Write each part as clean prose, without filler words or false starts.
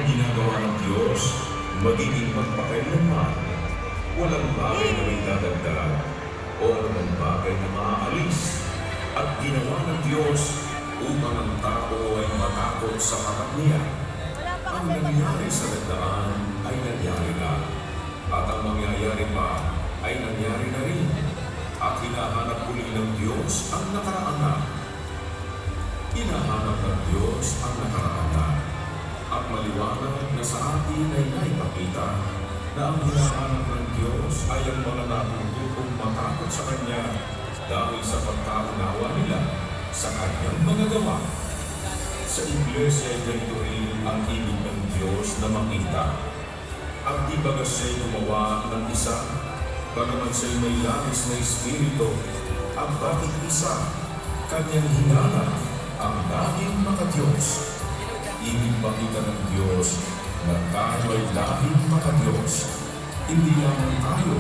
ginagawa ng Diyos, magiging magpakailanman. Walang bagay na may dadagdag o walang bagay na maaalis. At ginawa ng Diyos upang ang tao ay matakot sa harap niya. Ang nangyari sa nagdaan ay nangyari na. At ang mangyayari pa ay nangyari na rin. At hinahanap uli ng Diyos ang nakaraan na. Hinahanap ng Diyos ang nakaraan na. At maliwanag na sa atin ay naipakita na ang hinahanap ng Diyos ay ang mga natutupong matakot sa Kanya dahil sa pagkaunawa nila sa Kanyang mga gawa. Sa Iglesia ay ganito rin ang ibig ng Diyos na makita. Ang di baga siya'y gumawa ng isa, bagaman siya'y may labis na espiritu, ang bakit isa, Kanyang hinala ang dahing makadiyos. Ibig makita ng Diyos na tayo ay dahing makadiyos. Hindi lamang tayo,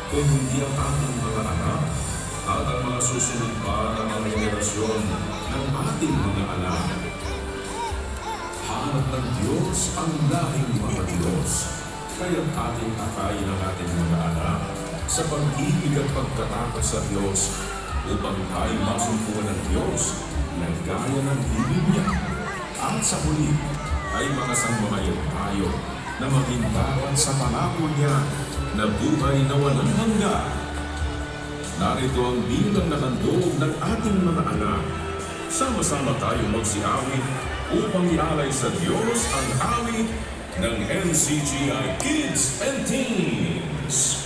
kung hindi ang ating mga anak at ang mga susunod pa ng mga generasyon ng ating mga anak. Hanap ng Diyos ang dahing makadiyos. Kaya't ating akayin ang ating mga anak sa pag-ibig at pagkatakot sa Diyos upang tayo masumpuan ng Diyos na gaya ng ibig niya. At sa huli ay mga sangmamayon tayo na maghintakan sa pangako niya na buhay na walang hanggan. Narito ang bilang na handog ng ating mga anak. Sama-sama tayo magsiawit upang ialay sa Diyos ang awit ng NCGI Kids and Teens.